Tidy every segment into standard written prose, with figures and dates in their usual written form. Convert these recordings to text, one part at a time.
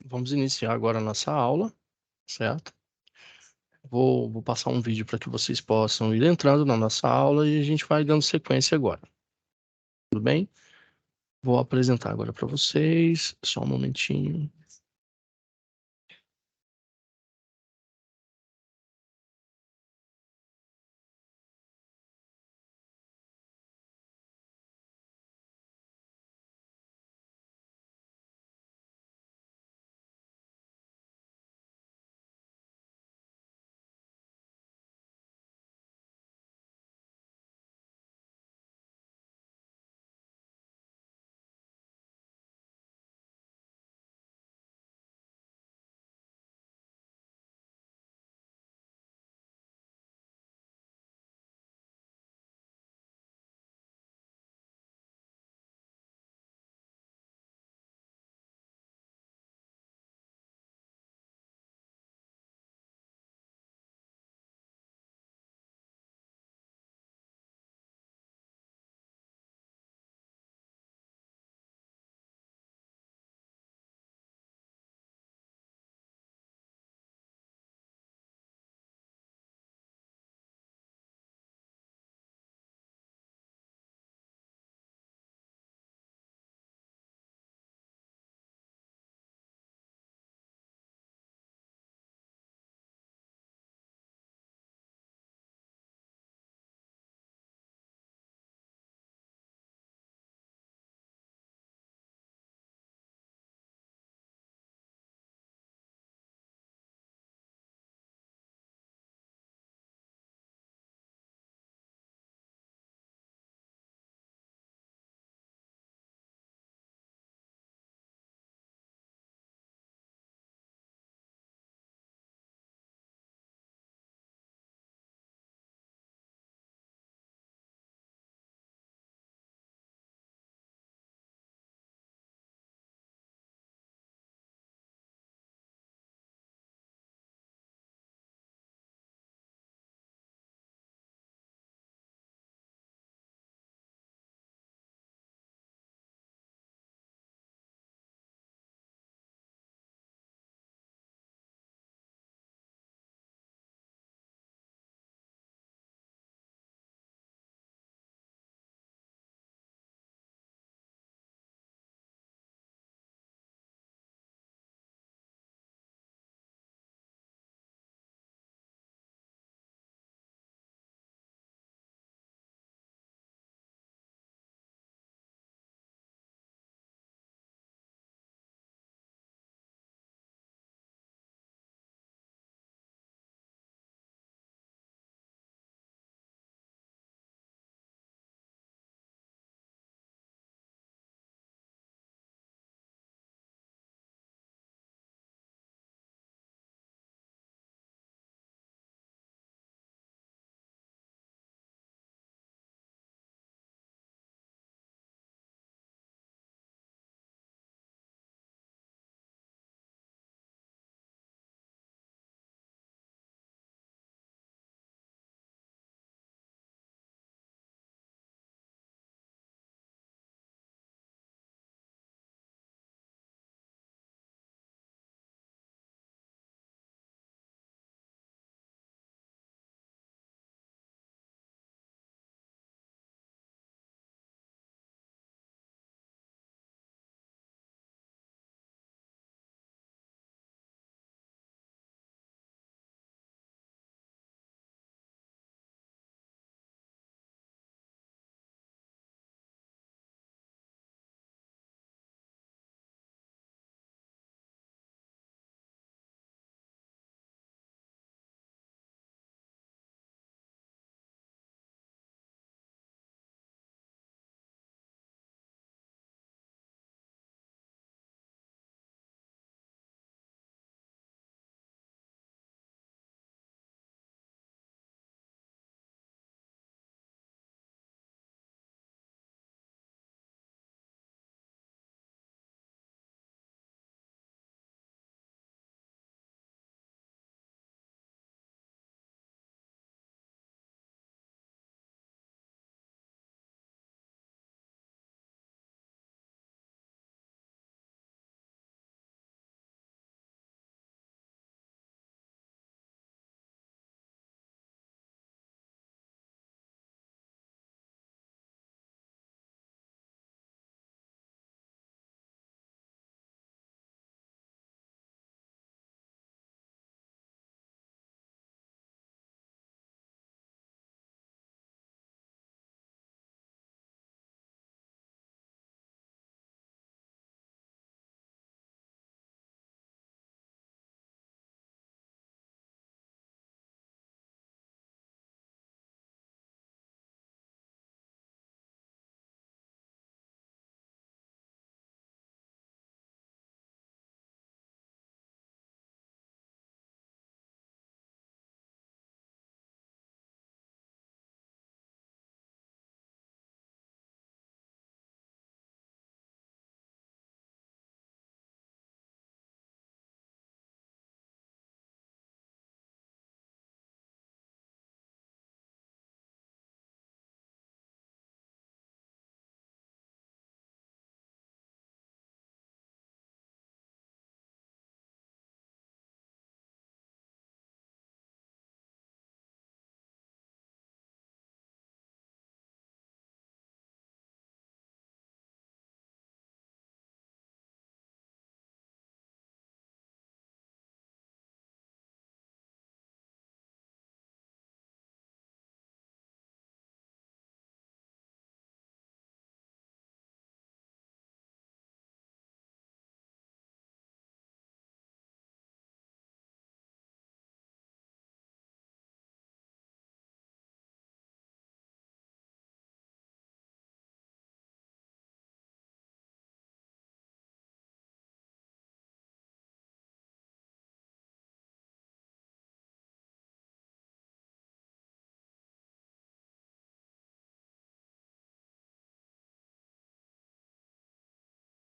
Vamos iniciar agora a nossa aula, certo? Vou passar um vídeo para que vocês possam ir entrando na nossa aula e a gente vai dando sequência agora, tudo bem? Vou apresentar agora para vocês, só um momentinho.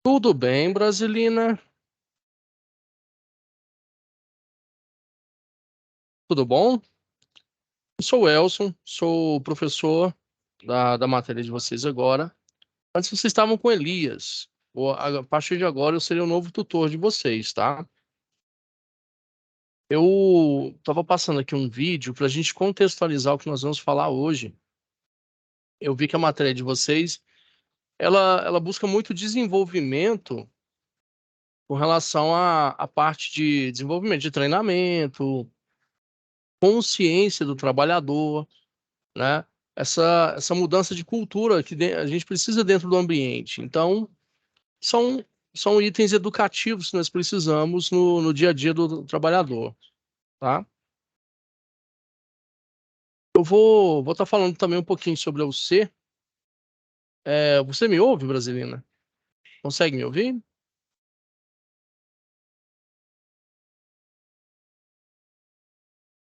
Tudo bem, Brasilina? Tudo bom? Eu sou o Elson, sou professor da matéria de vocês agora. Antes vocês estavam com Elias. A partir de agora eu serei o novo tutor de vocês, tá? Eu estava passando aqui um vídeo para a gente contextualizar o que nós vamos falar hoje. Eu vi que a matéria de vocês, ela busca muito desenvolvimento com relação à parte de desenvolvimento de treinamento, consciência do trabalhador, né? Essa mudança de cultura que a gente precisa dentro do ambiente. Então, são, são itens educativos que nós precisamos no dia a dia do trabalhador, tá? Eu vou estar falando também um pouquinho sobre o C. Você me ouve, Brasilina? Consegue me ouvir?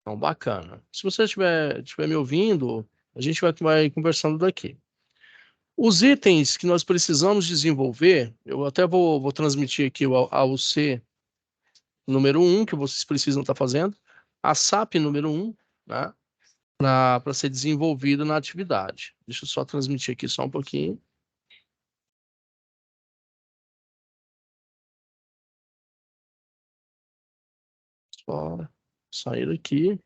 Então, bacana. Se você estiver me ouvindo, a gente vai conversando daqui. Os itens que nós precisamos desenvolver, eu até vou transmitir aqui o AUC número um que vocês precisam estar fazendo, a SAP número um, né, para ser desenvolvido na atividade. Deixa eu só transmitir aqui só um pouquinho. Só sair aqui.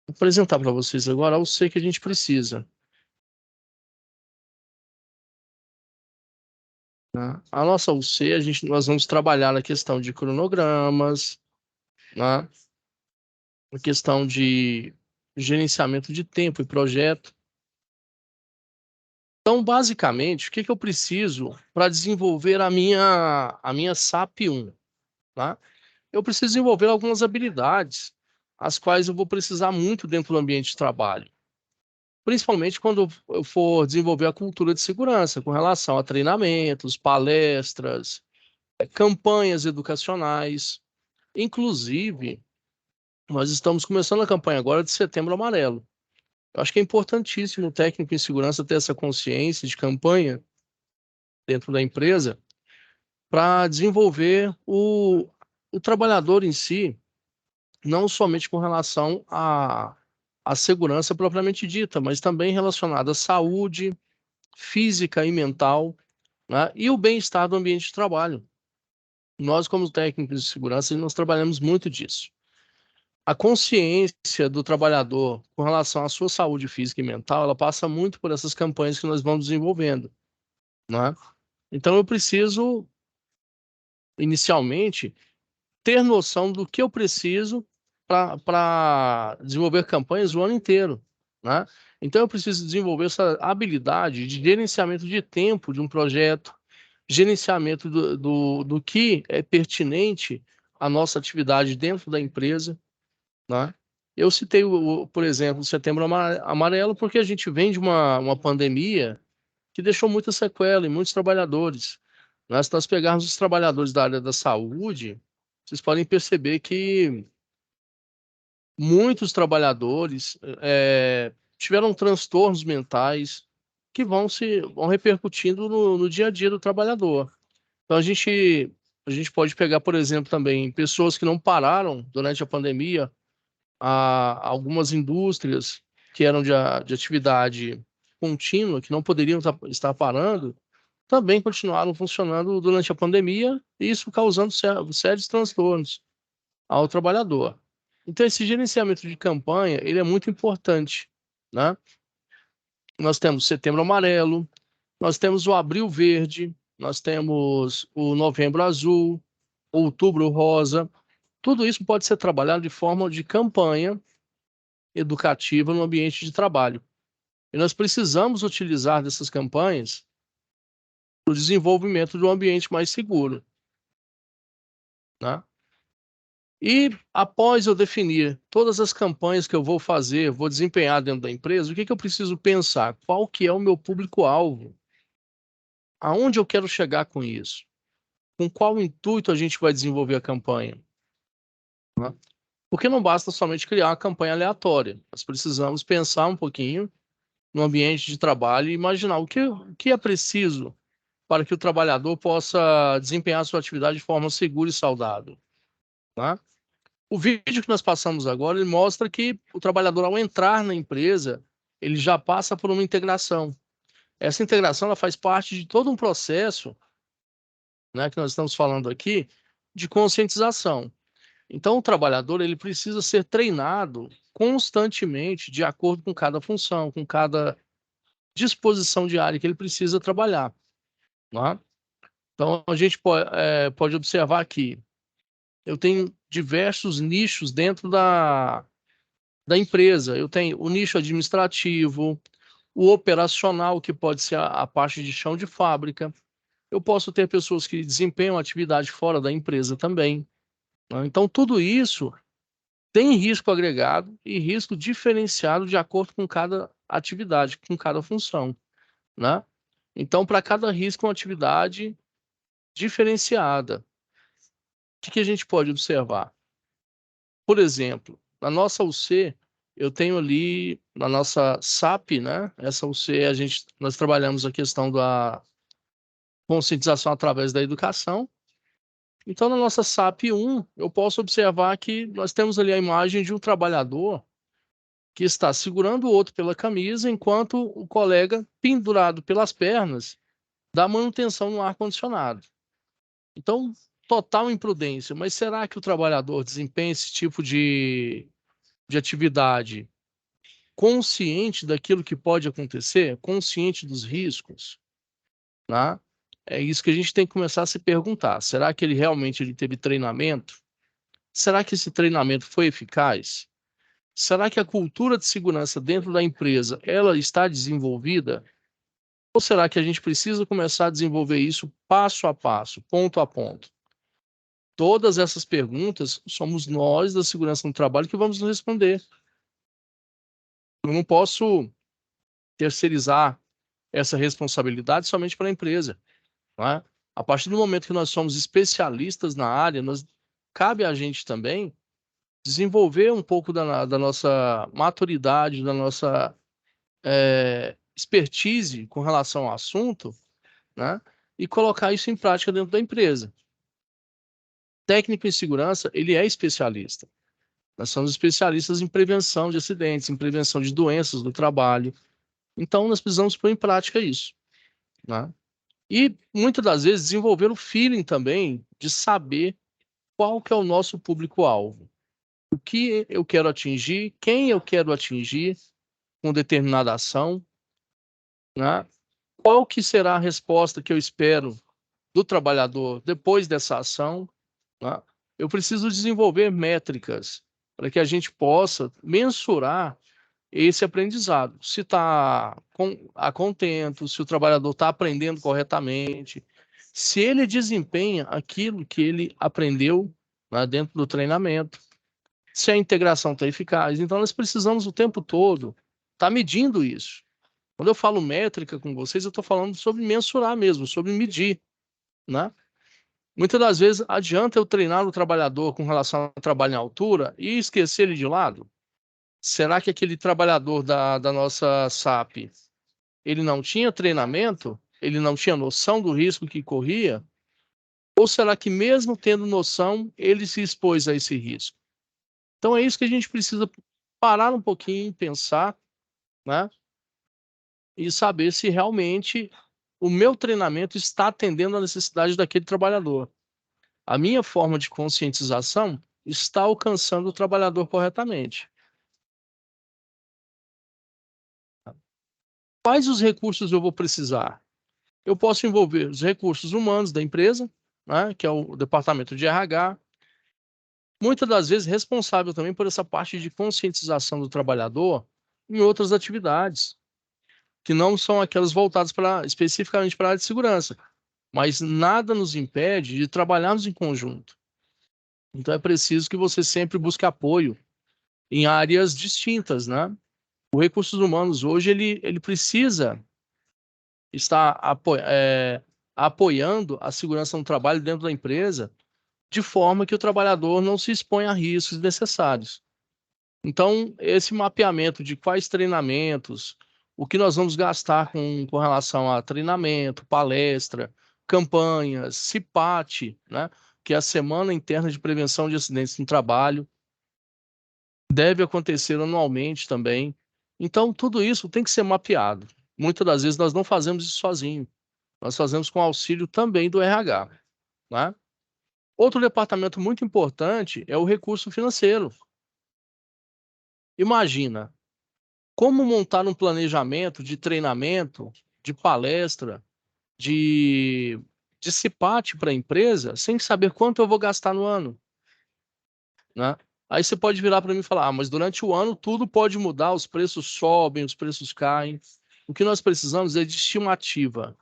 Vou apresentar para vocês agora o C que a gente precisa. Né? A nossa UC, nós vamos trabalhar na questão de cronogramas, né? Na questão de gerenciamento de tempo e projeto. Então, basicamente, o que eu preciso para desenvolver a minha SAP 1? Tá? Eu preciso desenvolver algumas habilidades, as quais eu vou precisar muito dentro do ambiente de trabalho. Principalmente quando eu for desenvolver a cultura de segurança, com relação a treinamentos, palestras, campanhas educacionais. Inclusive, nós estamos começando a campanha agora de Setembro Amarelo. Eu acho que é importantíssimo o técnico em segurança ter essa consciência de campanha dentro da empresa para desenvolver o trabalhador em si, não somente com relação à segurança propriamente dita, mas também relacionada à saúde física e mental, né, e o bem-estar do ambiente de trabalho. Nós, como técnicos de segurança, nós trabalhamos muito disso. A consciência do trabalhador com relação à sua saúde física e mental, ela passa muito por essas campanhas que nós vamos desenvolvendo, né? Então, eu preciso, inicialmente, ter noção do que eu preciso para desenvolver campanhas o ano inteiro, né? Então, eu preciso desenvolver essa habilidade de gerenciamento de tempo de um projeto, gerenciamento do que é pertinente à nossa atividade dentro da empresa, né? Eu citei, por exemplo, o Setembro Amarelo porque a gente vem de uma pandemia que deixou muita sequela em muitos trabalhadores. Se nós pegarmos os trabalhadores da área da saúde, vocês podem perceber que muitos trabalhadores tiveram transtornos mentais que vão repercutindo no dia a dia do trabalhador. Então a gente pode pegar, por exemplo, também pessoas que não pararam durante a pandemia, algumas indústrias que eram de atividade contínua, que não poderiam estar parando, também continuaram funcionando durante a pandemia, e isso causando sérios transtornos ao trabalhador. Então, esse gerenciamento de campanha, ele é muito importante, né? Nós temos Setembro Amarelo, nós temos o Abril Verde, nós temos o Novembro Azul, Outubro Rosa. Tudo isso pode ser trabalhado de forma de campanha educativa no ambiente de trabalho. E nós precisamos utilizar dessas campanhas para o desenvolvimento de um ambiente mais seguro, né? E após eu definir todas as campanhas que eu vou fazer, vou desempenhar dentro da empresa, o que eu preciso pensar? Qual que é o meu público-alvo? Aonde eu quero chegar com isso? Com qual intuito a gente vai desenvolver a campanha? Né? Porque não basta somente criar uma campanha aleatória. Nós precisamos pensar um pouquinho no ambiente de trabalho e imaginar o que é preciso para que o trabalhador possa desempenhar sua atividade de forma segura e saudável, tá? O vídeo que nós passamos agora, ele mostra que o trabalhador, ao entrar na empresa, ele já passa por uma integração. Essa integração ela faz parte de todo um processo, né, que nós estamos falando aqui, de conscientização. Então, o trabalhador ele precisa ser treinado constantemente de acordo com cada função, com cada disposição diária que ele precisa trabalhar, né? Então, a gente pode observar aqui, eu tenho diversos nichos dentro da empresa. Eu tenho o nicho administrativo, o operacional, que pode ser a parte de chão de fábrica. Eu posso ter pessoas que desempenham atividade fora da empresa também, né? Então, tudo isso tem risco agregado e risco diferenciado de acordo com cada atividade, com cada função, né? Então, para cada risco, uma atividade diferenciada. O que a gente pode observar? Por exemplo, na nossa UC, eu tenho ali, na nossa SAP, né? Essa UC, nós trabalhamos a questão da conscientização através da educação. Então, na nossa SAP 1, eu posso observar que nós temos ali a imagem de um trabalhador que está segurando o outro pela camisa, enquanto o colega, pendurado pelas pernas, dá manutenção no ar-condicionado. Então, total imprudência. Mas será que o trabalhador desempenha esse tipo de atividade consciente daquilo que pode acontecer, consciente dos riscos, né? É isso que a gente tem que começar a se perguntar. Será que ele teve treinamento? Será que esse treinamento foi eficaz? Será que a cultura de segurança dentro da empresa, ela está desenvolvida? Ou será que a gente precisa começar a desenvolver isso passo a passo, ponto a ponto? Todas essas perguntas somos nós da segurança no trabalho que vamos responder. Eu não posso terceirizar essa responsabilidade somente para a empresa, não é? A partir do momento que nós somos especialistas na área, cabe a gente também desenvolver um pouco da nossa maturidade, da nossa expertise com relação ao assunto, né? E colocar isso em prática dentro da empresa. Técnico em segurança, ele é especialista. Nós somos especialistas em prevenção de acidentes, em prevenção de doenças do trabalho. Então, nós precisamos pôr em prática isso, né? E, muitas das vezes, desenvolver o feeling também de saber qual que é o nosso público-alvo. O que eu quero atingir, quem eu quero atingir com determinada ação, né? Qual que será a resposta que eu espero do trabalhador depois dessa ação, né? Eu preciso desenvolver métricas para que a gente possa mensurar esse aprendizado. Se está a contento, se o trabalhador está aprendendo corretamente, se ele desempenha aquilo que ele aprendeu, né, dentro do treinamento, se a integração está eficaz. Então, nós precisamos o tempo todo estar medindo isso. Quando eu falo métrica com vocês, eu estou falando sobre mensurar mesmo, sobre medir, né? Muitas das vezes adianta eu treinar o trabalhador com relação ao trabalho em altura e esquecer ele de lado? Será que aquele trabalhador da nossa SAP, ele não tinha treinamento? Ele não tinha noção do risco que corria? Ou será que mesmo tendo noção, ele se expôs a esse risco? Então é isso que a gente precisa parar um pouquinho, pensar, né? E saber se realmente o meu treinamento está atendendo à necessidade daquele trabalhador. A minha forma de conscientização está alcançando o trabalhador corretamente. Quais os recursos eu vou precisar? Eu posso envolver os recursos humanos da empresa, né, que é o departamento de RH, muitas das vezes responsável também por essa parte de conscientização do trabalhador em outras atividades, que não são aquelas voltadas especificamente para a área de segurança, mas nada nos impede de trabalharmos em conjunto. Então é preciso que você sempre busque apoio em áreas distintas, né? O recursos humanos hoje ele precisa estar apoiando a segurança no trabalho dentro da empresa, de forma que o trabalhador não se exponha a riscos desnecessários. Então, esse mapeamento de quais treinamentos, o que nós vamos gastar com relação a treinamento, palestra, campanhas, CIPAT, né? Que é a Semana Interna de Prevenção de Acidentes no Trabalho, deve acontecer anualmente também. Então, tudo isso tem que ser mapeado. Muitas das vezes nós não fazemos isso sozinho, nós fazemos com auxílio também do RH, né? Outro departamento muito importante é o recurso financeiro. Imagina, como montar um planejamento de treinamento, de palestra, de, de CIPAT para a empresa, sem saber quanto eu vou gastar no ano, né? Aí você pode virar para mim e falar, mas durante o ano tudo pode mudar, os preços sobem, os preços caem. O que nós precisamos é de estimativa.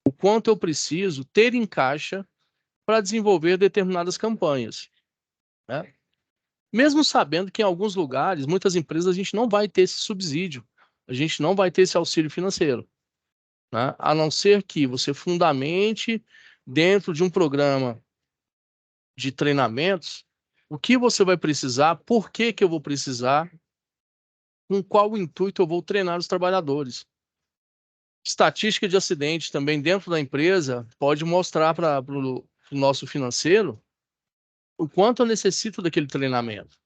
O quanto eu preciso ter em caixa para desenvolver determinadas campanhas, né? Mesmo sabendo que em alguns lugares, muitas empresas, a gente não vai ter esse subsídio, a gente não vai ter esse auxílio financeiro, né? A não ser que você fundamente dentro de um programa de treinamentos o que você vai precisar, por que que eu vou precisar, com qual intuito eu vou treinar os trabalhadores. Estatística de acidente também dentro da empresa pode mostrar para o nosso financeiro o quanto eu necessito daquele treinamento.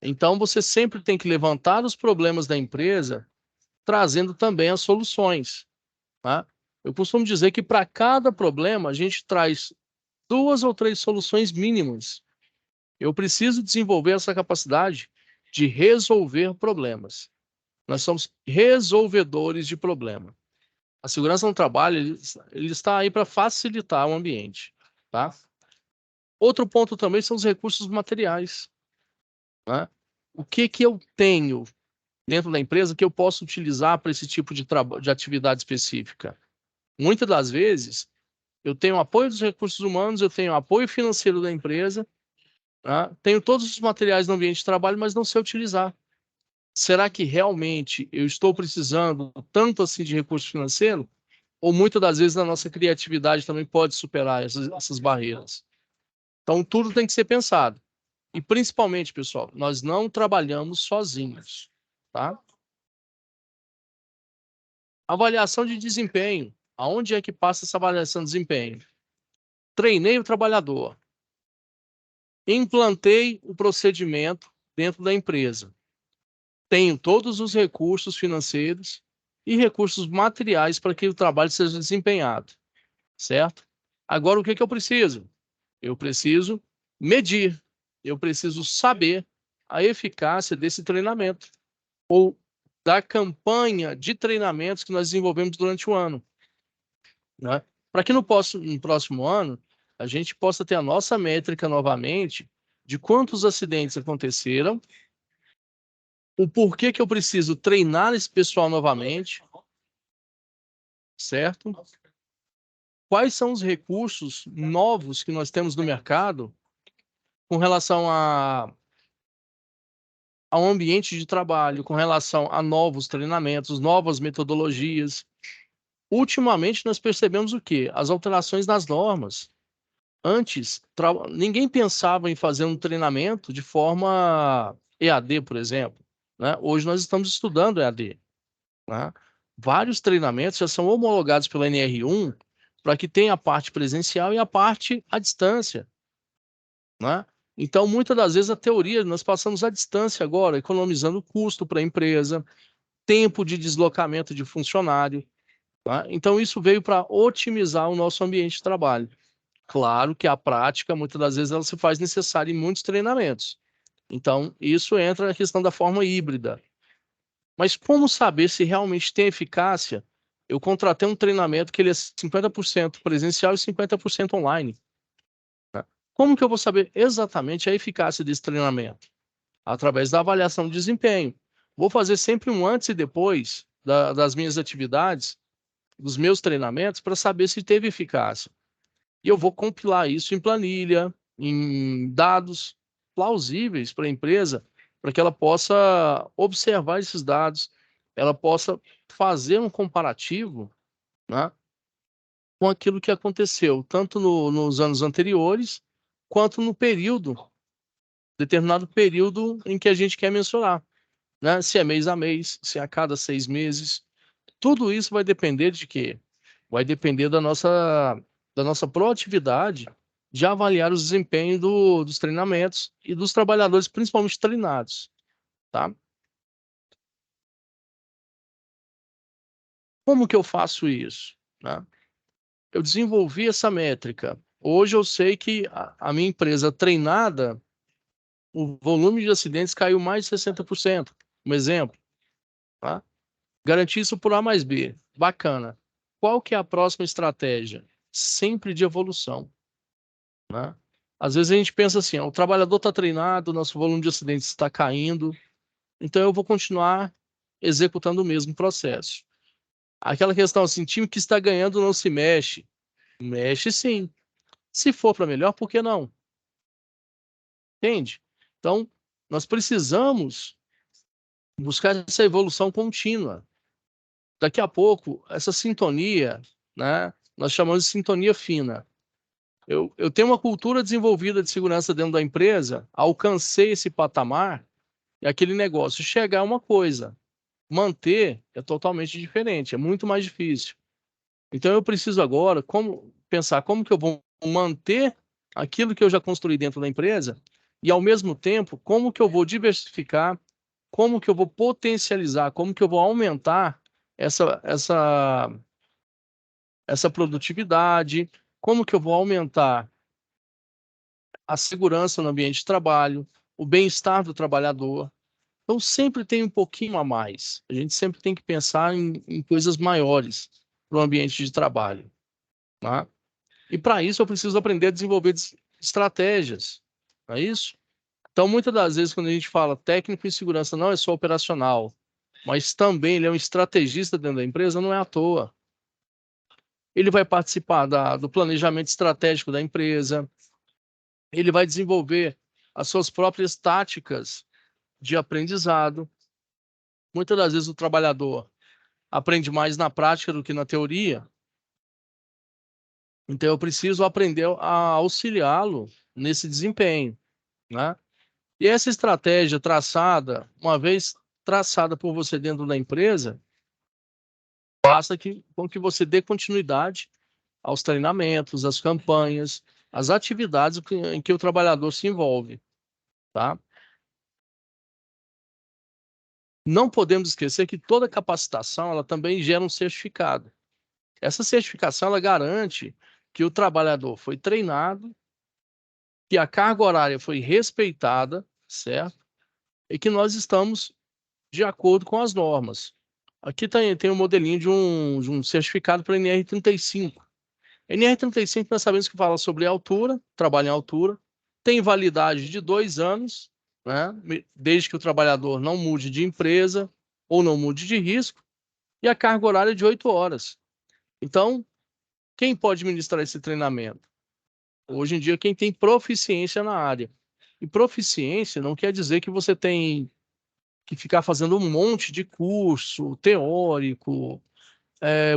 Então, você sempre tem que levantar os problemas da empresa, trazendo também as soluções, tá? Eu costumo dizer que para cada problema a gente traz 2 ou 3 soluções mínimas. Eu preciso desenvolver essa capacidade de resolver problemas. Nós somos resolvedores de problema. A segurança no trabalho, ele está aí para facilitar o ambiente, tá? Outro ponto também são os recursos materiais, né? O que que eu tenho dentro da empresa que eu posso utilizar para esse tipo de atividade específica? Muitas das vezes, eu tenho apoio dos recursos humanos, eu tenho apoio financeiro da empresa, tá? Tenho todos os materiais no ambiente de trabalho, mas não sei utilizar. Será que realmente eu estou precisando tanto assim de recurso financeiro? Ou muitas das vezes a nossa criatividade também pode superar essas barreiras? Então, tudo tem que ser pensado. E principalmente, pessoal, nós não trabalhamos sozinhos, tá? Avaliação de desempenho. Aonde é que passa essa avaliação de desempenho? Treinei o trabalhador. Implantei o procedimento dentro da empresa. Tenho todos os recursos financeiros e recursos materiais para que o trabalho seja desempenhado, certo? Agora, o que que eu preciso? Eu preciso medir, eu preciso saber a eficácia desse treinamento ou da campanha de treinamentos que nós desenvolvemos durante o ano, né? Para que no próximo ano a gente possa ter a nossa métrica novamente de quantos acidentes aconteceram, o porquê que eu preciso treinar esse pessoal novamente, certo? Quais são os recursos novos que nós temos no mercado com relação ao ambiente de trabalho, com relação a novos treinamentos, novas metodologias. Ultimamente, nós percebemos o quê? As alterações nas normas. Antes, ninguém pensava em fazer um treinamento de forma EAD, por exemplo, né? Hoje nós estamos estudando EAD, né? Vários treinamentos já são homologados pela NR1 para que tenha a parte presencial e a parte à distância, né? Então, muitas das vezes, a teoria, nós passamos à distância agora, economizando custo para a empresa, tempo de deslocamento de funcionário, tá? Então, isso veio para otimizar o nosso ambiente de trabalho. Claro que a prática, muitas das vezes, ela se faz necessária em muitos treinamentos. Então, isso entra na questão da forma híbrida. Mas como saber se realmente tem eficácia? Eu contratei um treinamento que ele é 50% presencial e 50% online. Como que eu vou saber exatamente a eficácia desse treinamento? Através da avaliação de desempenho. Vou fazer sempre um antes e depois das minhas atividades, dos meus treinamentos, para saber se teve eficácia. E eu vou compilar isso em planilha, em dados plausíveis para a empresa, para que ela possa observar esses dados, ela possa fazer um comparativo, né, com aquilo que aconteceu, tanto nos anos anteriores, quanto no determinado período em que a gente quer mensurar, né? Se é mês a mês, se é a cada 6 meses. Tudo isso vai depender de quê? Vai depender da nossa proatividade de avaliar os desempenhos dos treinamentos e dos trabalhadores, principalmente treinados, tá? Como que eu faço isso, né? Eu desenvolvi essa métrica. Hoje eu sei que a minha empresa treinada, o volume de acidentes caiu mais de 60%. Um exemplo, tá? Garantir isso por A mais B. Bacana. Qual que é a próxima estratégia? Sempre de evolução, né? Às vezes a gente pensa assim, ó, o trabalhador está treinado, nosso volume de acidentes está caindo, então eu vou continuar executando o mesmo processo. Aquela questão assim, time que está ganhando não se mexe. Mexe sim. Se for para melhor, por que não? Entende? Então, nós precisamos buscar essa evolução contínua. Daqui a pouco, essa sintonia, né? Nós chamamos de sintonia fina. Eu tenho uma cultura desenvolvida de segurança dentro da empresa, alcancei esse patamar, e aquele negócio chegar a uma coisa, manter é totalmente diferente, é muito mais difícil. Então eu preciso agora pensar como que eu vou manter aquilo que eu já construí dentro da empresa e ao mesmo tempo como que eu vou diversificar, como que eu vou potencializar, como que eu vou aumentar essa essa essa produtividade, como que eu vou aumentar a segurança no ambiente de trabalho, o bem-estar do trabalhador. Então sempre tem um pouquinho a mais. A gente sempre tem que pensar em coisas maiores para o ambiente de trabalho, tá? E para isso eu preciso aprender a desenvolver estratégias, não é isso? Então, muitas das vezes, quando a gente fala técnico em segurança, não é só operacional, mas também ele é um estrategista dentro da empresa, não é à toa. Ele vai participar do planejamento estratégico da empresa, ele vai desenvolver as suas próprias táticas de aprendizado. Muitas das vezes o trabalhador aprende mais na prática do que na teoria, então eu preciso aprender a auxiliá-lo nesse desempenho, né? E essa estratégia traçada, uma vez traçada por você dentro da empresa, basta com que você dê continuidade aos treinamentos, às campanhas, às atividades em que o trabalhador se envolve, tá? Não podemos esquecer que toda capacitação, ela também gera um certificado. Essa certificação, ela garante que o trabalhador foi treinado, que a carga horária foi respeitada, certo? E que nós estamos de acordo com as normas. Aqui tem um modelinho de um certificado para NR35. NR35 nós sabemos que fala sobre altura, trabalho em altura, tem validade de 2 anos, né? Desde que o trabalhador não mude de empresa ou não mude de risco, e a carga horária é de 8 horas. Então, quem pode ministrar esse treinamento? Hoje em dia, quem tem proficiência na área. E proficiência não quer dizer que você tem que ficar fazendo um monte de curso teórico,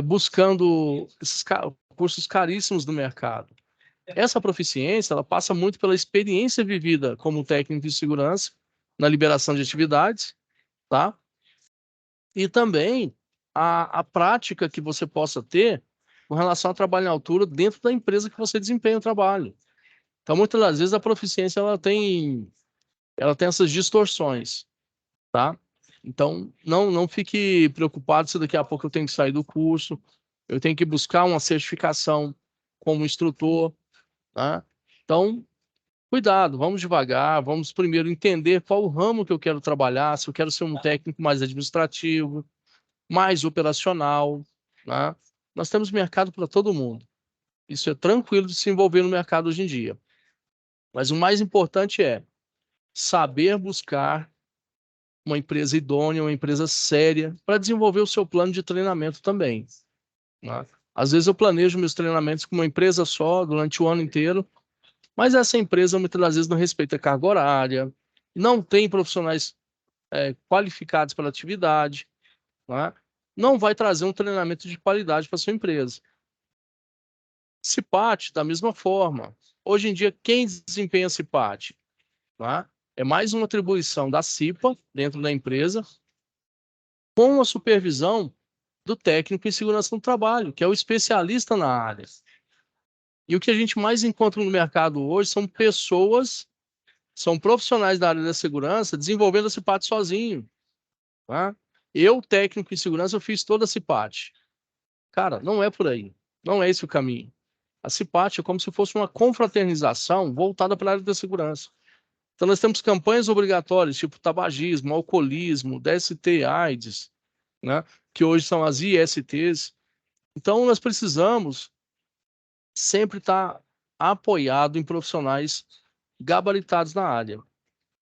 buscando esses cursos caríssimos do mercado. Essa proficiência, ela passa muito pela experiência vivida como técnico de segurança na liberação de atividades, tá? E também a prática que você possa ter com relação ao trabalho em altura dentro da empresa que você desempenha o trabalho. Então, muitas das vezes a proficiência ela tem essas distorções, tá? Então, não fique preocupado se daqui a pouco eu tenho que sair do curso, eu tenho que buscar uma certificação como instrutor, tá? Então, cuidado, vamos devagar, vamos primeiro entender qual o ramo que eu quero trabalhar, se eu quero ser um técnico mais administrativo, mais operacional, né? Nós temos mercado para todo mundo. Isso é tranquilo de se envolver no mercado hoje em dia. Mas o mais importante é saber buscar uma empresa idônea, uma empresa séria, para desenvolver o seu plano de treinamento também, né? Às vezes eu planejo meus treinamentos com uma empresa só durante o ano inteiro, mas essa empresa muitas das vezes não respeita a carga horária, não tem profissionais qualificados para a atividade, né? Não vai trazer um treinamento de qualidade para sua empresa. CIPAT, da mesma forma. Hoje em dia, quem desempenha CIPAT? Né? É mais uma atribuição da CIPA dentro da empresa, com a supervisão do técnico em segurança no trabalho, que é o especialista na área. E o que a gente mais encontra no mercado hoje são pessoas, são profissionais da área da segurança desenvolvendo a CIPAT sozinho, tá? Eu, técnico em segurança, eu fiz toda a CIPAT. Cara, não é por aí. Não é esse o caminho. A CIPAT é como se fosse uma confraternização voltada para a área da segurança. Então, nós temos campanhas obrigatórias, tipo tabagismo, alcoolismo, DST, AIDS, né? Que hoje são as ISTs. Então, nós precisamos sempre estar apoiado em profissionais gabaritados na área.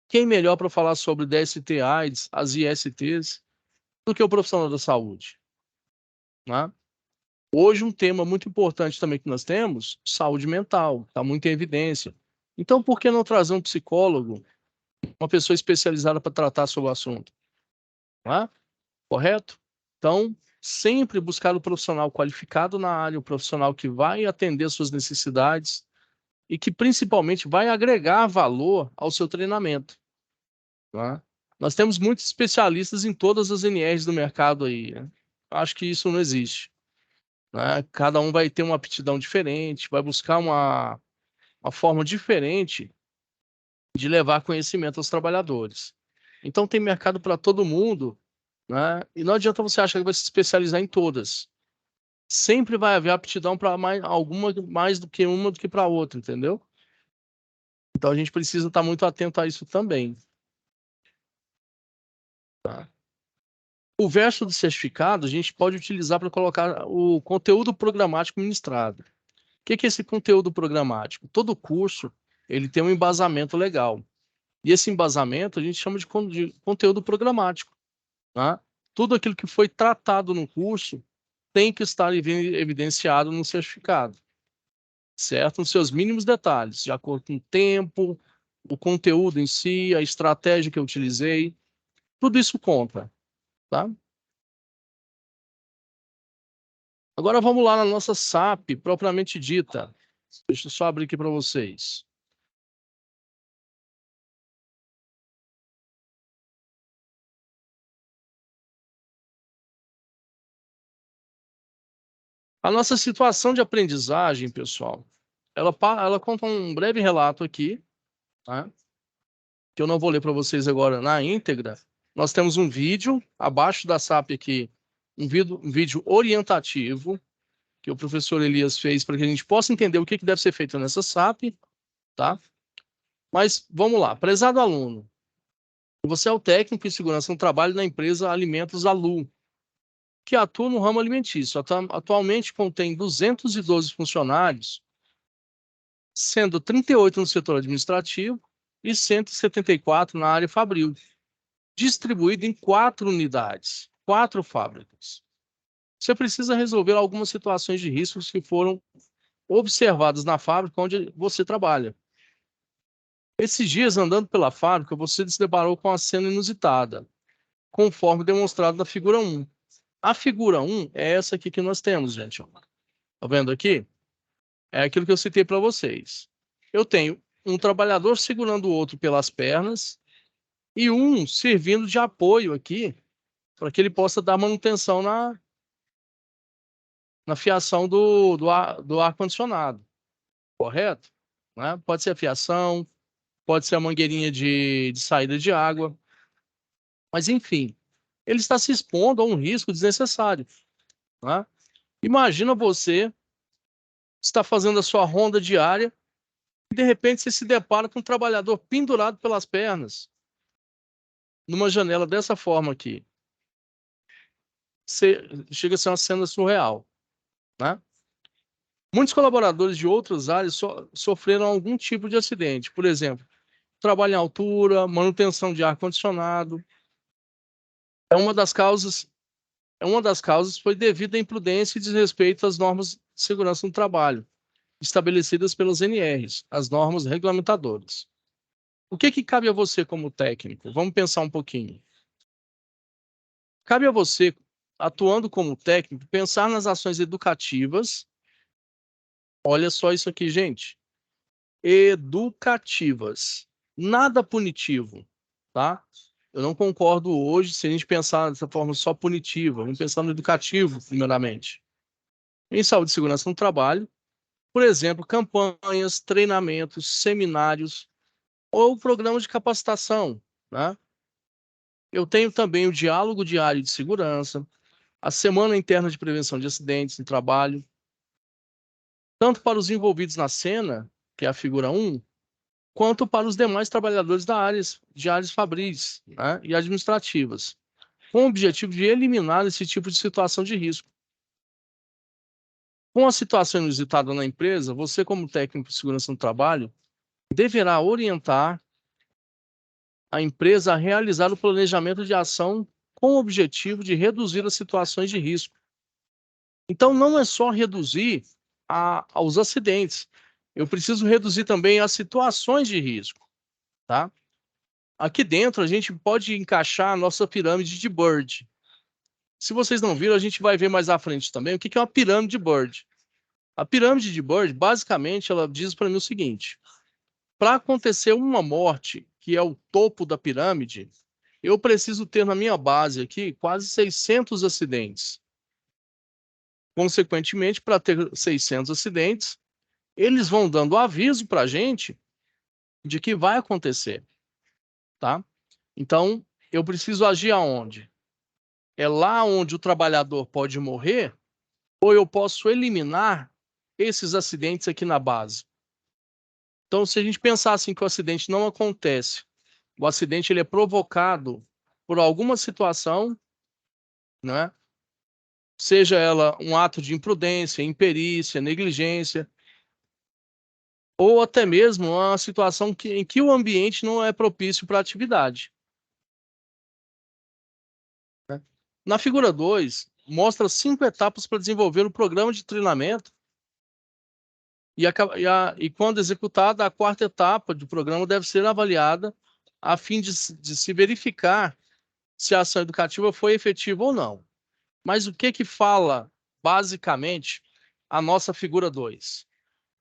Quem melhor para falar sobre DST, AIDS, as ISTs, do que o profissional da saúde, né? Hoje, um tema muito importante também que nós temos, saúde mental, está muito em evidência. Então, por que não trazer um psicólogo, uma pessoa especializada para tratar sobre o assunto? Não é? Correto? Então, sempre buscar o profissional qualificado na área, o profissional que vai atender suas necessidades e que, principalmente, vai agregar valor ao seu treinamento. Não é? Nós temos muitos especialistas em todas as NRs do mercado aí, né? Acho que isso não existe, né? Cada um vai ter uma aptidão diferente, vai buscar uma forma diferente de levar conhecimento aos trabalhadores. Então tem mercado para todo mundo, né? E não adianta você achar que vai se especializar em todas. Sempre vai haver aptidão para mais alguma mais do que uma do que para outra, entendeu? Então a gente precisa estar muito atento a isso também, tá? O verso do certificado a gente pode utilizar para colocar o conteúdo programático ministrado. O que é esse conteúdo programático? Todo curso ele tem um embasamento legal. E esse embasamento a gente chama de conteúdo programático, tá? Tudo aquilo que foi tratado no curso tem que estar evidenciado no certificado, certo? Nos seus mínimos detalhes, de acordo com o tempo, o conteúdo em si, a estratégia que eu utilizei, tudo isso conta, tá? Agora vamos lá na nossa SAP propriamente dita. Deixa eu só abrir aqui para vocês. A nossa situação de aprendizagem, pessoal, ela conta um breve relato aqui, tá? Que eu não vou ler para vocês agora na íntegra. Nós temos um vídeo abaixo da SAP aqui, um vídeo orientativo que o professor Elias fez para que a gente possa entender o que deve ser feito nessa SAP, tá? Mas vamos lá, prezado aluno, você é o técnico em segurança no trabalho da empresa Alimentos Alu, que atua no ramo alimentício. Atualmente contém 212 funcionários, sendo 38 no setor administrativo e 174 na área fabril, distribuído em 4 unidades, 4 fábricas. Você precisa resolver algumas situações de riscos que foram observadas na fábrica onde você trabalha. Esses dias, andando pela fábrica, você se deparou com uma cena inusitada, conforme demonstrado na figura 1. A figura 1 é essa aqui que nós temos, gente. Tá vendo aqui? É aquilo que eu citei para vocês. Eu tenho um trabalhador segurando o outro pelas pernas e um servindo de apoio aqui para que ele possa dar manutenção na fiação do ar-condicionado, correto? Né? Pode ser a fiação, pode ser a mangueirinha de saída de água, mas enfim, ele está se expondo a um risco desnecessário. Né? Imagina você está fazendo a sua ronda diária e de repente você se depara com um trabalhador pendurado pelas pernas numa janela dessa forma aqui. Chega a ser uma cena surreal, né? Muitos colaboradores de outras áreas sofreram algum tipo de acidente, por exemplo, trabalho em altura, manutenção de ar-condicionado. É uma das causas, uma das causas foi devido à imprudência e desrespeito às normas de segurança no trabalho, estabelecidas pelas NRs, as normas regulamentadoras. O que cabe a você como técnico? Vamos pensar um pouquinho. Cabe a você, atuando como técnico, pensar nas ações educativas. Olha só isso aqui, gente. Educativas. Nada punitivo, tá? Eu não concordo hoje se a gente pensar dessa forma só punitiva. Vamos pensar no educativo, primeiramente. Em saúde e segurança no trabalho, por exemplo, campanhas, treinamentos, seminários ou programas de capacitação, né? Eu tenho também o diálogo diário de segurança, a semana interna de prevenção de acidentes no trabalho, tanto para os envolvidos na cena, que é a figura 1, quanto para os demais trabalhadores de áreas fabris, né, e administrativas, com o objetivo de eliminar esse tipo de situação de risco. Com a situação inusitada na empresa, você, como técnico de segurança no trabalho, deverá orientar a empresa a realizar o planejamento de ação com o objetivo de reduzir as situações de risco. Então, não é só reduzir aos acidentes, eu preciso reduzir também as situações de risco, tá? Aqui dentro, a gente pode encaixar a nossa pirâmide de Bird. Se vocês não viram, a gente vai ver mais à frente também o que é uma pirâmide de Bird. A pirâmide de Bird, basicamente, ela diz para mim o seguinte: para acontecer uma morte, que é o topo da pirâmide, eu preciso ter na minha base aqui quase 600 acidentes. Consequentemente, para ter 600 acidentes, eles vão dando aviso para a gente de que vai acontecer, tá? Então, eu preciso agir aonde? É lá onde o trabalhador pode morrer, ou eu posso eliminar esses acidentes aqui na base? Então, se a gente pensar assim que o acidente não acontece, o acidente ele é provocado por alguma situação, né? Seja ela um ato de imprudência, imperícia, negligência, ou até mesmo uma situação em que o ambiente não é propício para a atividade. Né? Na figura 2, mostra 5 etapas para desenvolver o programa de treinamento e quando executada, a quarta etapa do programa deve ser avaliada a fim de se verificar se a ação educativa foi efetiva ou não. Mas o que fala, basicamente, a nossa figura 2?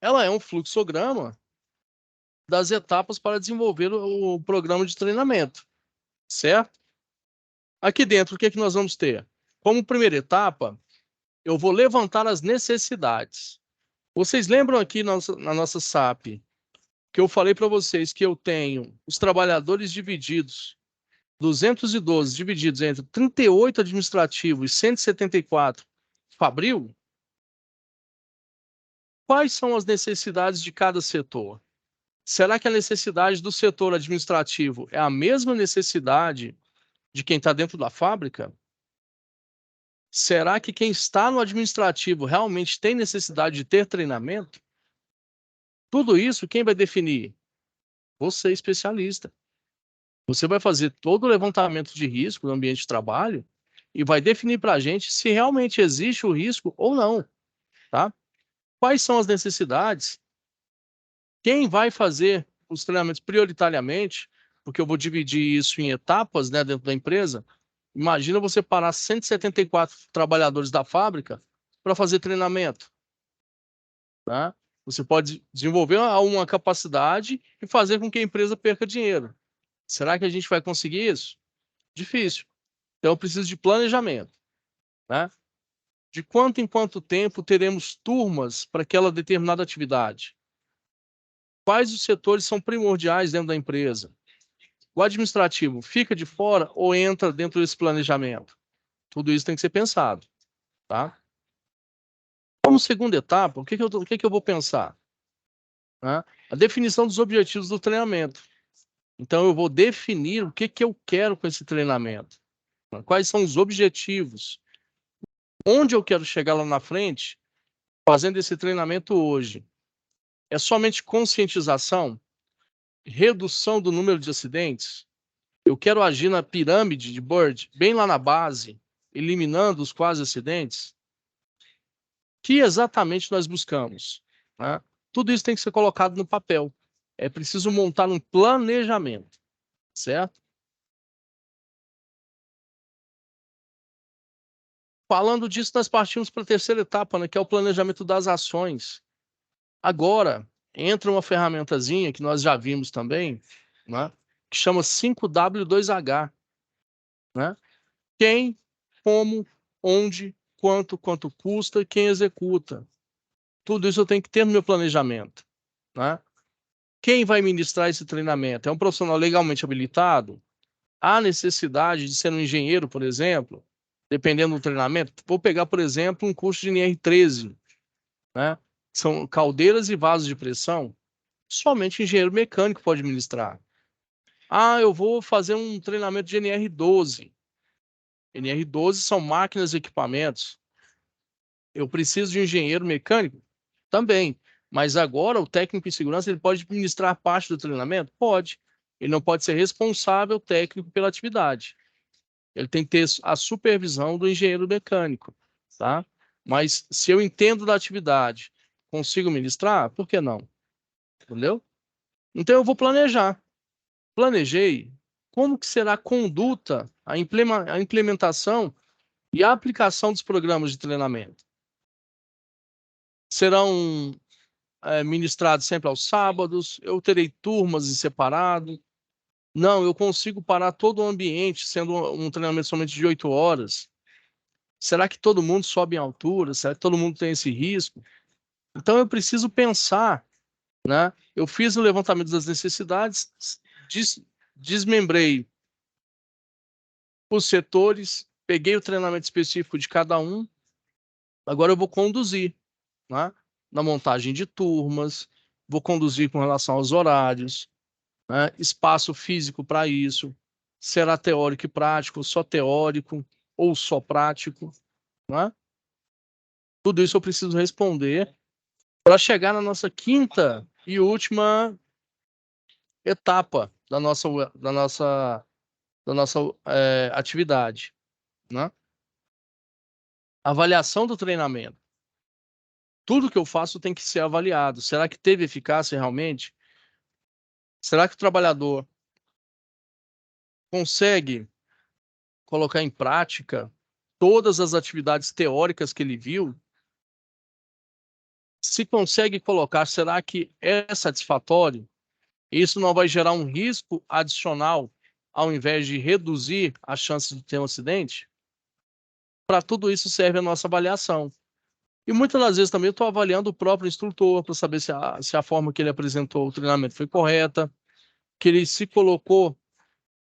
Ela é um fluxograma das etapas para desenvolver o programa de treinamento, certo? Aqui dentro, o que nós vamos ter? Como primeira etapa, eu vou levantar as necessidades. Vocês lembram aqui na nossa SAP que eu falei para vocês que eu tenho os trabalhadores divididos, 212 divididos entre 38 administrativos e 174 fabril? Quais são as necessidades de cada setor? Será que a necessidade do setor administrativo é a mesma necessidade de quem está dentro da fábrica? Será que quem está no administrativo realmente tem necessidade de ter treinamento? Tudo isso, quem vai definir? Você, especialista. Você vai fazer todo o levantamento de risco no ambiente de trabalho e vai definir para a gente se realmente existe o risco ou não, tá? Quais são as necessidades? Quem vai fazer os treinamentos prioritariamente? Porque eu vou dividir isso em etapas, né, dentro da empresa. Imagina você parar 174 trabalhadores da fábrica para fazer treinamento, tá? Você pode desenvolver uma capacidade e fazer com que a empresa perca dinheiro. Será que a gente vai conseguir isso? Difícil. Então, eu preciso de planejamento, né? De quanto em quanto tempo teremos turmas para aquela determinada atividade? Quais os setores são primordiais dentro da empresa? O administrativo fica de fora ou entra dentro desse planejamento? Tudo isso tem que ser pensado, tá? Como segunda etapa, o que eu vou pensar? Né? A definição dos objetivos do treinamento. Então, eu vou definir o que eu quero com esse treinamento. Quais são os objetivos? Onde eu quero chegar lá na frente fazendo esse treinamento hoje? É somente conscientização? Redução do número de acidentes? Eu quero agir na pirâmide de Bird, bem lá na base, eliminando os quase acidentes? O que exatamente nós buscamos? Né? Tudo isso tem que ser colocado no papel. É preciso montar um planejamento, certo? Falando disso, nós partimos para a terceira etapa, né, que é o planejamento das ações. Agora, entra uma ferramentazinha que nós já vimos também, né, que chama 5W2H. né? Quem, como, onde, quanto custa, quem executa. Tudo isso eu tenho que ter no meu planejamento, né? Quem vai ministrar esse treinamento? É um profissional legalmente habilitado? Há necessidade de ser um engenheiro, por exemplo, dependendo do treinamento? Vou pegar, por exemplo, um curso de NR13, né? São caldeiras e vasos de pressão. Somente engenheiro mecânico pode ministrar. Ah, eu vou fazer um treinamento de NR12. NR12 são máquinas e equipamentos. Eu preciso de um engenheiro mecânico? Também. Mas agora o técnico em segurança ele pode ministrar parte do treinamento? Pode. Ele não pode ser responsável técnico pela atividade. Ele tem que ter a supervisão do engenheiro mecânico, tá? Mas se eu entendo da atividade, consigo ministrar, por que não? Entendeu? Então eu vou planejar. Planejei como que será a conduta, a implementação e a aplicação dos programas de treinamento. Serão ministrados sempre aos sábados? Eu terei turmas em separado? Não, eu consigo parar todo o ambiente, sendo um treinamento somente de 8 horas. Será que todo mundo sobe em altura? Será que todo mundo tem esse risco? Então eu preciso pensar, né? Eu fiz o levantamento das necessidades, des desmembrei os setores, peguei o treinamento específico de cada um, agora eu vou conduzir, né? Na montagem de turmas, vou conduzir com relação aos horários, né? Espaço físico para isso, será teórico e prático, só teórico ou só prático, né? Tudo isso eu preciso responder para chegar na nossa quinta e última etapa da nossa atividade, né? Avaliação do treinamento. Tudo que eu faço tem que ser avaliado. Será que teve eficácia realmente? Será que o trabalhador consegue colocar em prática todas as atividades teóricas que ele viu? Se consegue colocar, será que é satisfatório? Isso não vai gerar um risco adicional ao invés de reduzir a chance de ter um acidente? Para tudo isso serve a nossa avaliação. E muitas das vezes também eu estou avaliando o próprio instrutor para saber se a forma que ele apresentou o treinamento foi correta, que ele se colocou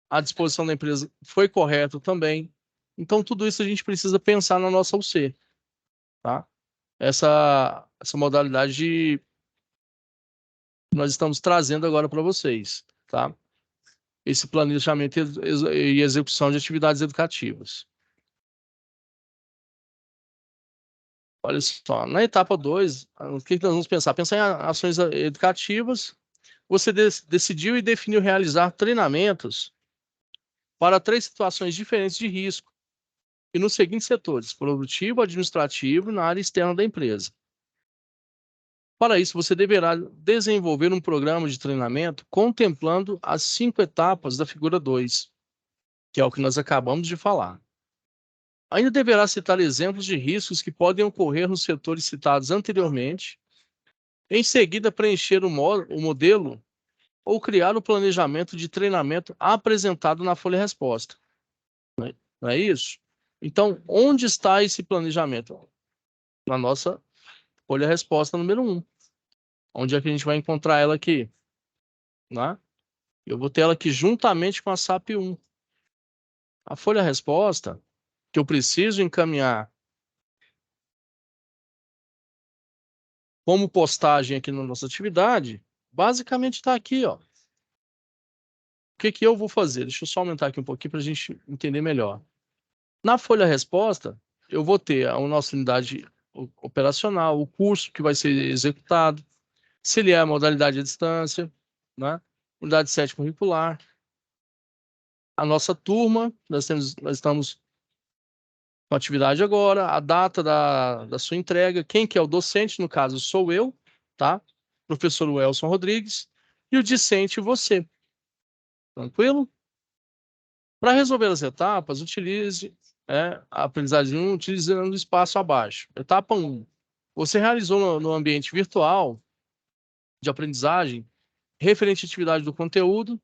à disposição da empresa foi correto também. Então, tudo isso a gente precisa pensar na nossa UC, tá? Essa modalidade que nós estamos trazendo agora para vocês, tá? Esse planejamento e execução de atividades educativas. Olha só, na etapa 2, o que nós vamos pensar? Pensar em ações educativas. Você decidiu e definiu realizar treinamentos para 3 situações diferentes de risco e nos seguintes setores: produtivo, administrativo e na área externa da empresa. Para isso, você deverá desenvolver um programa de treinamento contemplando as 5 etapas da figura 2, que é o que nós acabamos de falar. Ainda deverá citar exemplos de riscos que podem ocorrer nos setores citados anteriormente. Em seguida, preencher o modelo ou criar o planejamento de treinamento apresentado na folha-resposta. Não é isso? Então, onde está esse planejamento? Na nossa folha-resposta número 1. Onde é que a gente vai encontrar ela aqui? Né? Eu vou ter ela aqui juntamente com a SAP 1. A folha-resposta que eu preciso encaminhar como postagem aqui na nossa atividade, basicamente está aqui, ó. O que que eu vou fazer? Deixa eu só aumentar aqui um pouquinho para a gente entender melhor. Na folha-resposta, eu vou ter a nossa unidade operacional, o curso que vai ser executado, se ele é a modalidade à distância, né? Unidade 7 curricular, a nossa turma, nós estamos com atividade agora, a data da sua entrega, quem que é o docente, no caso sou eu, tá? Professor Welson Rodrigues, e o discente você. Tranquilo? Para resolver as etapas, utilize a aprendizagem 1 utilizando o espaço abaixo. Etapa 1. Você realizou no ambiente virtual de aprendizagem referente à atividade do conteúdo.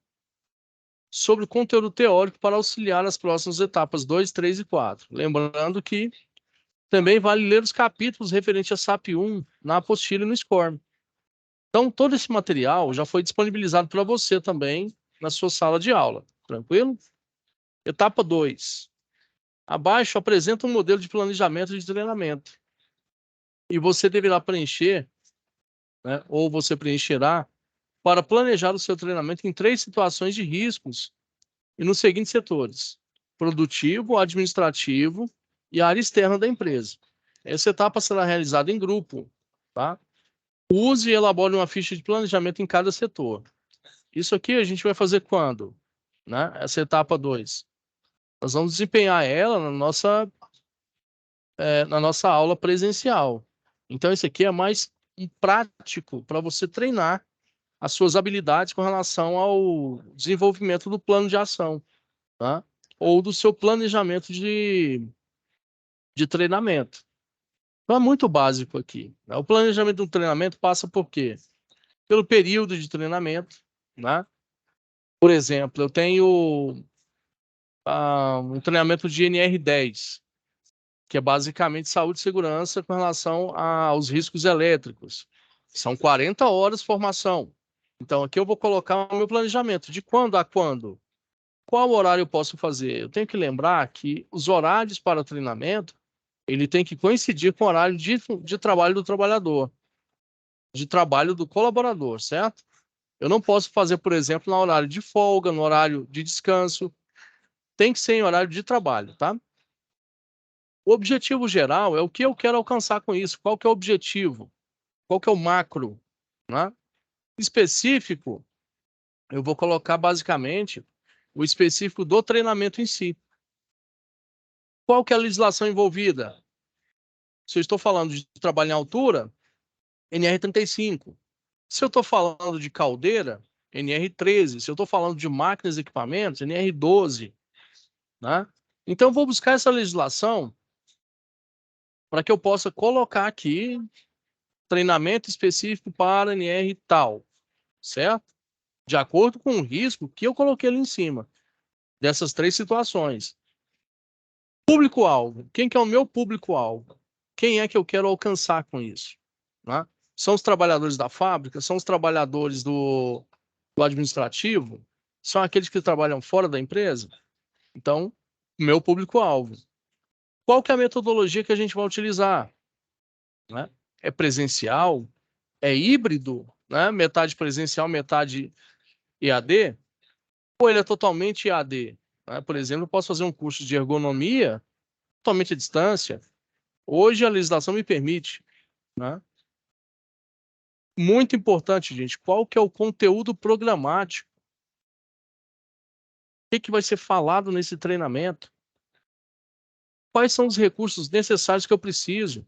sobre o conteúdo teórico para auxiliar as próximas etapas 2, 3 e 4. Lembrando que também vale ler os capítulos referentes a SAP 1 na apostila e no SCORM. Então, todo esse material já foi disponibilizado para você também na sua sala de aula. Tranquilo? Etapa 2. Abaixo apresenta um modelo de planejamento de treinamento. E você deverá preencher, né, ou você preencherá, para planejar o seu treinamento em 3 situações de riscos e nos seguintes setores: produtivo, administrativo e área externa da empresa. Essa etapa será realizada em grupo, tá? Use e elabore uma ficha de planejamento em cada setor. Isso aqui a gente vai fazer quando? Né? Essa etapa 2. Nós vamos desempenhar ela na nossa aula presencial. Então, isso aqui é mais um prático para você treinar as suas habilidades com relação ao desenvolvimento do plano de ação, tá? Ou do seu planejamento de treinamento. Então, é muito básico aqui, né? O planejamento do treinamento passa por quê? Pelo período de treinamento, né? Por exemplo, eu tenho um treinamento de NR10, que é basicamente saúde e segurança com relação aos riscos elétricos. São 40 horas de formação. Então, aqui eu vou colocar o meu planejamento. De quando a quando? Qual horário eu posso fazer? Eu tenho que lembrar que os horários para treinamento, ele tem que coincidir com o horário de trabalho do trabalhador, de trabalho do colaborador, certo? Eu não posso fazer, por exemplo, no horário de folga, no horário de descanso. Tem que ser em horário de trabalho, tá? O objetivo geral é o que eu quero alcançar com isso. Qual que é o objetivo? Qual que é o macro? Né? Específico, eu vou colocar basicamente o específico do treinamento em si. Qual que é a legislação envolvida? Se eu estou falando de trabalho em altura, NR35. Se eu estou falando de caldeira, NR13. Se eu estou falando de máquinas e equipamentos, NR12. Né? Então, eu vou buscar essa legislação para que eu possa colocar aqui treinamento específico para NR tal, certo? De acordo com o risco que eu coloquei ali em cima, dessas 3 situações. Público-alvo. Quem que é o meu público-alvo? Quem é que eu quero alcançar com isso? Né? São os trabalhadores da fábrica? São os trabalhadores do administrativo? São aqueles que trabalham fora da empresa? Então, meu público-alvo. Qual que é a metodologia que a gente vai utilizar? Né? É presencial? É híbrido? Né? Metade presencial, metade EAD? Ou ele é totalmente EAD? Né? Por exemplo, eu posso fazer um curso de ergonomia totalmente à distância. Hoje a legislação me permite. Né? Muito importante, gente, qual que é o conteúdo programático? O que vai ser falado nesse treinamento? Quais são os recursos necessários que eu preciso?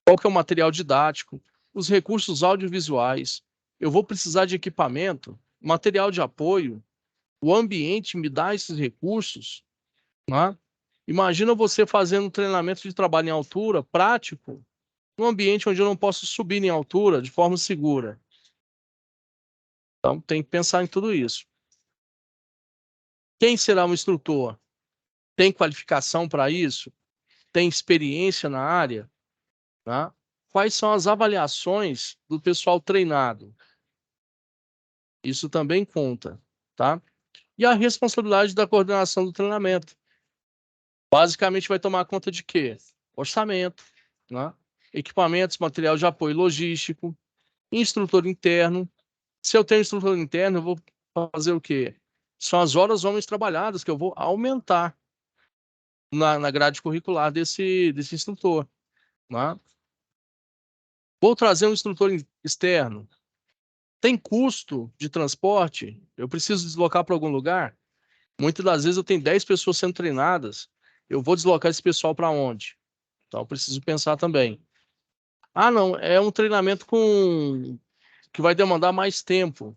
Qual que é o material didático? Os recursos audiovisuais? Eu vou precisar de equipamento? Material de apoio? O ambiente me dá esses recursos? Né? Imagina você fazendo um treinamento de trabalho em altura, prático, num ambiente onde eu não posso subir em altura de forma segura. Então, tem que pensar em tudo isso. Quem será o instrutor? Tem qualificação para isso? Tem experiência na área? Tá? Quais são as avaliações do pessoal treinado? Isso também conta, tá? E a responsabilidade da coordenação do treinamento. Basicamente vai tomar conta de quê? Orçamento, né? Equipamentos, material de apoio logístico, instrutor interno. Se eu tenho instrutor interno, eu vou fazer o quê? São as horas homens trabalhadas que eu vou aumentar na grade curricular desse instrutor. Né? Vou trazer um instrutor externo. Tem custo de transporte? Eu preciso deslocar para algum lugar? Muitas das vezes eu tenho 10 pessoas sendo treinadas. Eu vou deslocar esse pessoal para onde? Então, eu preciso pensar também. Ah, não, é um treinamento que vai demandar mais tempo.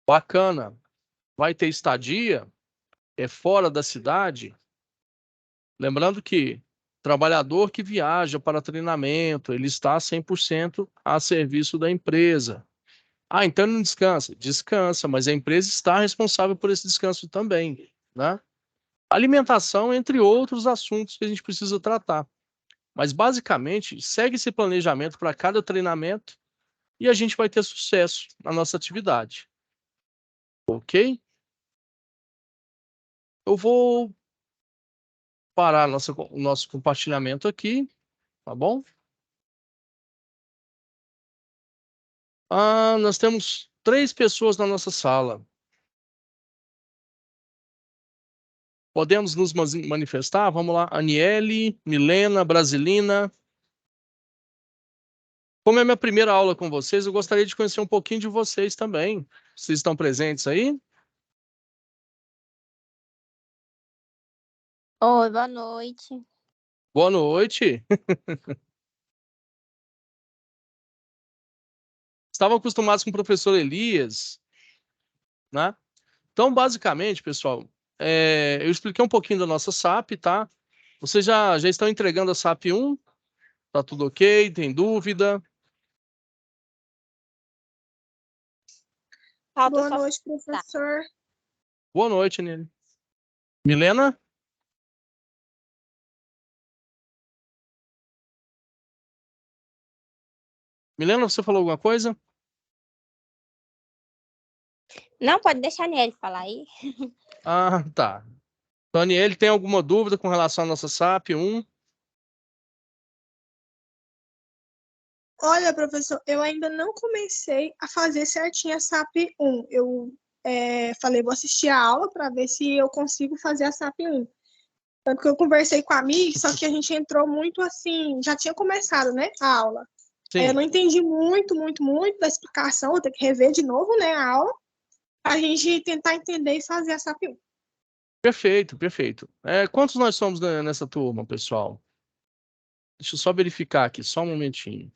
Bacana. Vai ter estadia? É fora da cidade? Lembrando que trabalhador que viaja para treinamento, ele está 100% a serviço da empresa. Ah, então não descansa. Descansa, mas a empresa está responsável por esse descanso também, né? Alimentação, entre outros assuntos que a gente precisa tratar. Mas basicamente, segue esse planejamento para cada treinamento e a gente vai ter sucesso na nossa atividade, ok? Eu vou parar o nosso compartilhamento aqui, tá bom? Ah, nós temos 3 pessoas na nossa sala. Podemos nos manifestar? Vamos lá. Aniele, Milena, Brasilina. Como é minha primeira aula com vocês, eu gostaria de conhecer um pouquinho de vocês também. Vocês estão presentes aí? Oi, boa noite. Boa noite. Estavam acostumados com o professor Elias, né? Então, basicamente, pessoal, eu expliquei um pouquinho da nossa SAP, tá? Vocês já estão entregando a SAP 1? Tá tudo ok? Tem dúvida? Falta Boa só noite, tá. professor. Boa noite, Nele. Milena? Milena, você falou alguma coisa? Não, pode deixar nele falar aí. Ah, tá. Daniele, tem alguma dúvida com relação à nossa SAP 1? Olha, professor, eu ainda não comecei a fazer certinho a SAP 1. Eu falei, vou assistir a aula para ver se eu consigo fazer a SAP 1. Tanto que eu conversei com a Mi, só que a gente entrou muito assim, já tinha começado, né, a aula. Aí eu Sim. não entendi muito da explicação, vou ter que rever de novo, né, a aula, para a gente tentar entender e fazer a SAP 1. Perfeito, perfeito. Quantos nós somos nessa turma, pessoal? Deixa eu só verificar aqui, só um momentinho.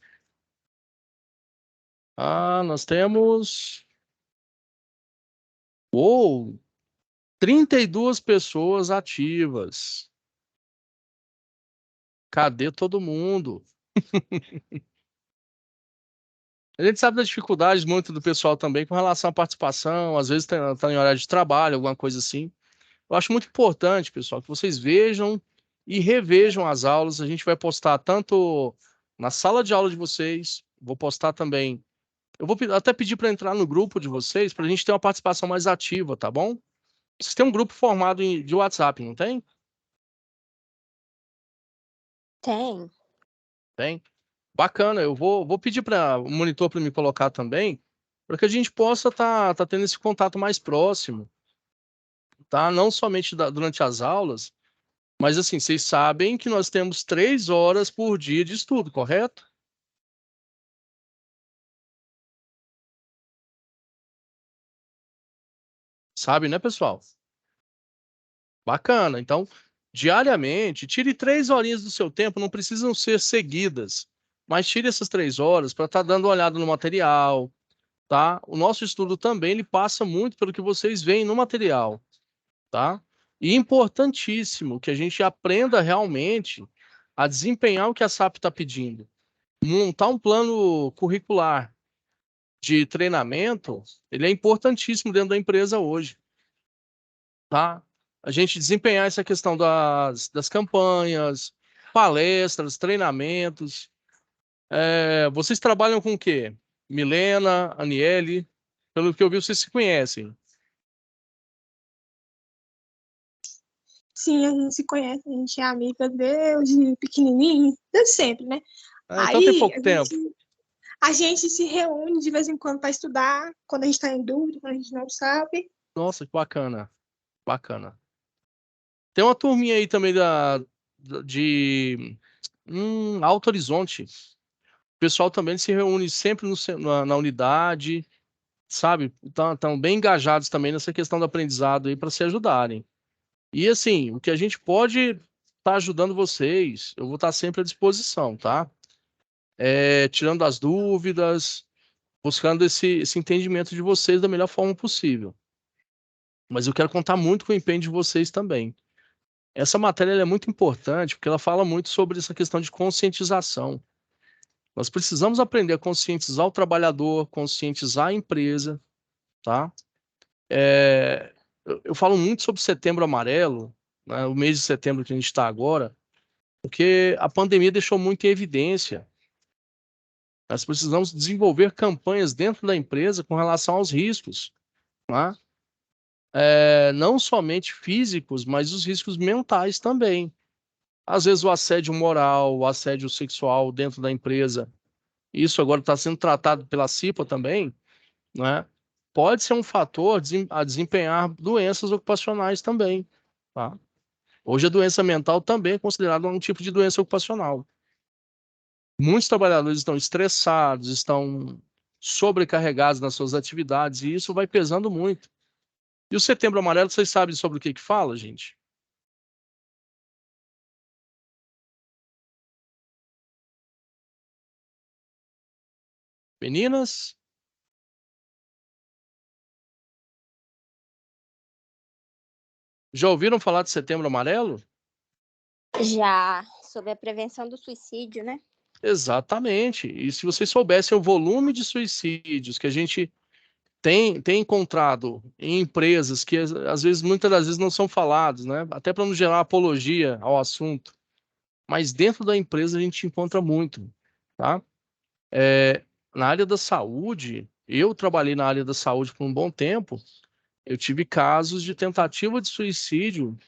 Ah, nós temos... Uou! 32 pessoas ativas. Cadê todo mundo? A gente sabe das dificuldades muito do pessoal também com relação à participação, às vezes tá em horário de trabalho, alguma coisa assim. Eu acho muito importante, pessoal, que vocês vejam e revejam as aulas. A gente vai postar tanto na sala de aula de vocês, vou postar também. Eu vou até pedir para entrar no grupo de vocês, para a gente ter uma participação mais ativa, tá bom? Vocês têm um grupo formado de WhatsApp, não tem? Tem. Tem. Bacana, eu vou pedir para o monitor para me colocar também, para que a gente possa tá tendo esse contato mais próximo, tá? Não somente durante as aulas, mas assim, vocês sabem que nós temos 3 horas por dia de estudo, correto? Sabe, né, pessoal? Bacana. Então, diariamente, tire 3 horinhas do seu tempo, não precisam ser seguidas, mas tire essas 3 horas para estar dando uma olhada no material, tá? O nosso estudo também ele passa muito pelo que vocês veem no material, tá? E importantíssimo que a gente aprenda realmente a desempenhar o que a SAP está pedindo. Montar um plano curricular de treinamento, ele é importantíssimo dentro da empresa hoje, tá? A gente desempenhar essa questão das campanhas, palestras, treinamentos. Vocês trabalham com o quê? Milena, Aniele, pelo que eu vi, vocês se conhecem. Sim, a gente se conhece, a gente é amiga desde pequenininho, desde sempre, né? Então tem Aí pouco tempo. a gente se reúne de vez em quando para estudar, quando a gente está em dúvida, quando a gente não sabe. Nossa, que bacana. Bacana. Tem uma turminha aí também de Alto Horizonte. O pessoal também se reúne sempre na unidade, sabe? Estão bem engajados também nessa questão do aprendizado aí para se ajudarem. E assim, o que a gente pode estar ajudando vocês, eu vou estar sempre à disposição, tá? Tirando as dúvidas, buscando esse entendimento de vocês da melhor forma possível. Mas eu quero contar muito com o empenho de vocês também. Essa matéria ela é muito importante porque ela fala muito sobre essa questão de conscientização. Nós precisamos aprender a conscientizar o trabalhador, conscientizar a empresa, tá? Eu falo muito sobre Setembro Amarelo, né, o mês de setembro que a gente está agora, porque a pandemia deixou muito em evidência. Nós precisamos desenvolver campanhas dentro da empresa com relação aos riscos, tá? Não somente físicos, mas os riscos mentais também. Às vezes o assédio moral, o assédio sexual dentro da empresa, isso agora está sendo tratado pela CIPA também, né? Pode ser um fator a desempenhar doenças ocupacionais também, tá? Hoje a doença mental também é considerada um tipo de doença ocupacional. Muitos trabalhadores estão estressados, estão sobrecarregados nas suas atividades, e isso vai pesando muito. E o Setembro Amarelo, vocês sabem sobre o que fala, gente? Meninas? Já ouviram falar de Setembro Amarelo? Já, sobre a prevenção do suicídio, né? Exatamente. E se vocês soubessem o volume de suicídios que a gente tem encontrado em empresas que às vezes, muitas das vezes não são falados, né? Até para não gerar apologia ao assunto. Mas dentro da empresa a gente encontra muito, tá? Na área da saúde, eu trabalhei na área da saúde por um bom tempo, eu tive casos de tentativa de suicídio.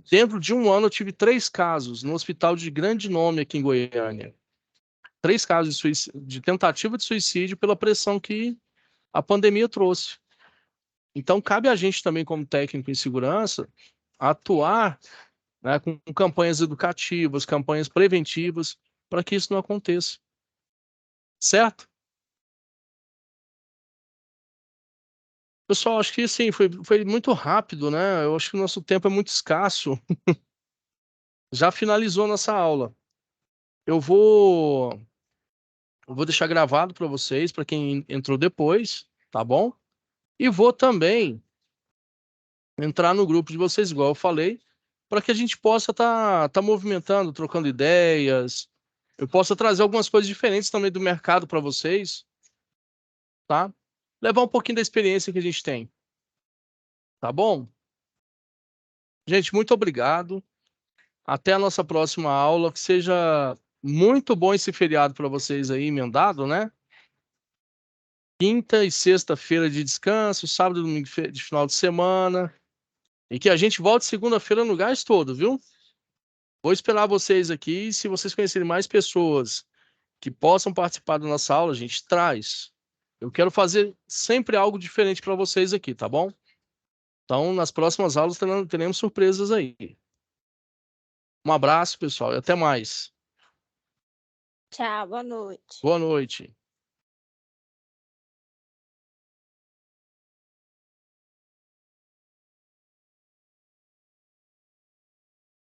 Dentro de um ano eu tive 3 casos no hospital de grande nome aqui em Goiânia. 3 casos de tentativa de suicídio pela pressão que a pandemia trouxe. Então, cabe a gente também, como técnico em segurança, atuar, né, com campanhas educativas, campanhas preventivas, para que isso não aconteça. Certo? Pessoal, acho que sim, foi muito rápido, né? Eu acho que o nosso tempo é muito escasso. Já finalizou nossa aula. Eu vou deixar gravado para vocês, para quem entrou depois, tá bom? E vou também entrar no grupo de vocês, igual eu falei, para que a gente possa tá movimentando, trocando ideias. Eu possa trazer algumas coisas diferentes também do mercado para vocês, tá? Levar um pouquinho da experiência que a gente tem, tá bom? Gente, muito obrigado. Até a nossa próxima aula. Que seja muito bom esse feriado para vocês aí, emendado, né? Quinta e sexta-feira de descanso, sábado e domingo de final de semana. E que a gente volte segunda-feira no gás todo, viu? Vou esperar vocês aqui. Se vocês conhecerem mais pessoas que possam participar da nossa aula, a gente traz. Eu quero fazer sempre algo diferente para vocês aqui, tá bom? Então, nas próximas aulas teremos surpresas aí. Um abraço, pessoal, e até mais. Tchau, boa noite. Boa noite.